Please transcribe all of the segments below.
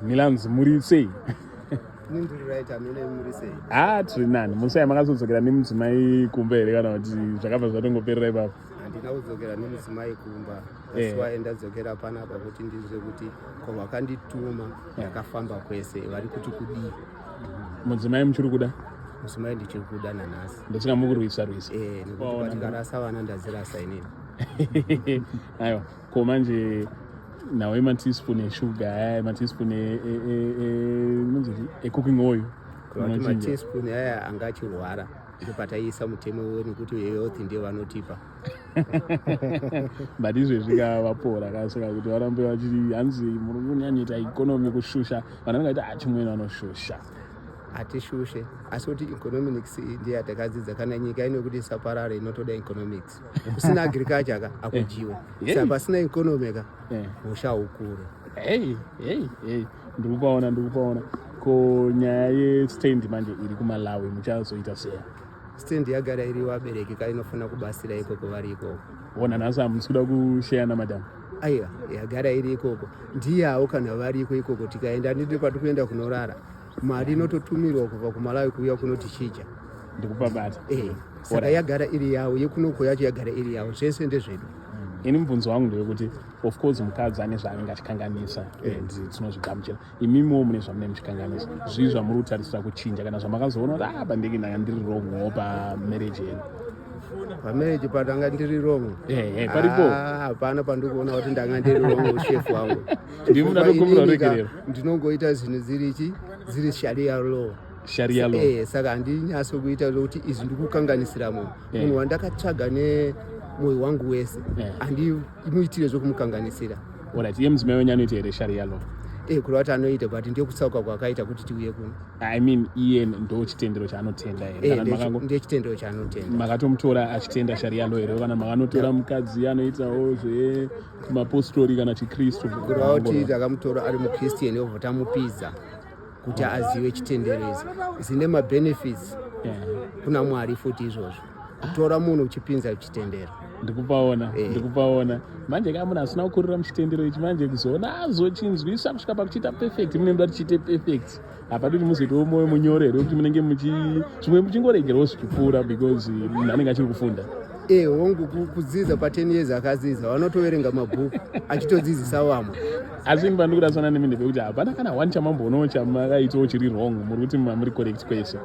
Milanzi muri sei? Nindiriita mine muri sei? Tiri nani. Musai makazodzokera nemudzimai kumba here kana kuti zvakabva zvatongoperera ipapo? Handina kudzokera nemudzimai kumba. Asi ndadzokera panapa kuti ndizwe kuti kwavakandituma ndakafamba kwese vari kuti kudii. Mudzimai muchiri kuda? Mudzimai ndichiri kuda nanhasi. Ndotsika mukurwisa rwisa. Nekuti ndikarasa vana ndadzirasa inini. Aiwa, ko manje nawe matispuni eshuga matispuni ecooking oil kuti matispuni aya anga achirwara ndopataiisa mutemo nekuti health ndiyo vanotipa. But izvezvi vapora kasaka kuti varambe vachiti hanzi murungu anoita ikonomi kushusha vanhu vangaita chimweni vanoshusha. Hatishushe asi kuti economics ndiyo yatakadzidza kana nyika inokuti isaparare inotoda economics. Kusina agriculture ka akujiwe saka pasina economy ka hosha hukuru. Ndikupaona ko nyaya yestand manje iri kuMalawi muchazoita sei? Stand yagara iri vabereki ka inofana kubasira ikoko vari ikoko. Ona nhasi hamusikuda kushare namadhamu? Aiwa yagara iri ikoko ndiyawo kana vari ikoko tikaenda ndiri patikuenda kunorara mari inototumirwa kubva kuMalawi kuuya kunoti chija ndikupabata. Saka yagara iri yawo yekunoko yacho yagara iri yawo zvese ndezvedu. Ini mubvunzo wangu ndewekuti of course mukadzi ane zvaanenge achikanganisa tinozvigamuchira imimiwo mune zvamune muchikanganisa zvii zvamuri kutarisira kuchinja kana zvamakazoona kuti pandenge ndanga ndiri wrong pamarriage yenu? Pamarriage patanga ndiri wrong paripo hapana pandikuona kuti ndanga ndiri wrong ushefu wangu. Ndimuda tokumbira uregerero ndinongoita zvinhu dziri sharia law. Sharia law. Saka handinyaso kuita kuti izvi ndikukanganisira munhu wandakatsvaga nemwoyo wangu wese handimuitire zvokumukanganisira. Alright, iye mudzimai wenyu anoita here sharia law? Kuri vati anoita but ndiyo kutsauka kwakaita kuti tiuye kuno. I mean iye ndo chitendero chaanotenda here? Ndiye chitendero chaanotenda. Makatomutora achitenda sharia law here kana makanotora mukadzi anoitawo zvemapostori kana chikristu? Kuri vati takamutora ari mukristian obva tamupidza kuti azive chitendero izi zvine mabenefits kuna Mwari futi izvozvo. Kutora munhu uchipinza chitendero. Ndikupaona manje kama munhu asina kukurira muchitendero ichi manje kuzoona azochinzwisa kusvika pakuchiita perfect mune muda tichiite perfect hapadi kuti muzoitawo moyo munyorere wekuti munenge zvimwe muchingoregerwawo zvichipfuura because munhu anenge achiri kufunda. Hongu kudzidza pa10 years akadzidza vanotoverenga mabhuku achitodzidzisa vamwe. Asi ini pandikurasana nemi ndepekuti hapana kana one chamamboonawo chamakaitawo chiri wrong muri kuti muri correct kwese.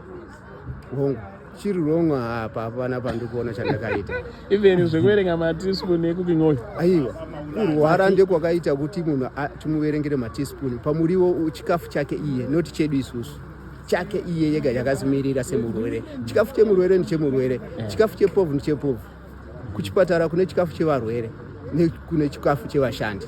Hongu chiri wrong apa hapana pandikuona chandakaita. Even zvekuverenga matispuni ecooking oil? Aiwa kurwara ndekwakaita kuti munhu timuverengere matispuni pamuriwo chikafu chake iye noti chedu isusu chake iye yega yakazimirira semurwere. Chikafu chemurwere ndichemurwere, chikafu chepovhu ndichepovhu. Kuchipatara kune chikafu chevarwere nekune chikafu chevashandi.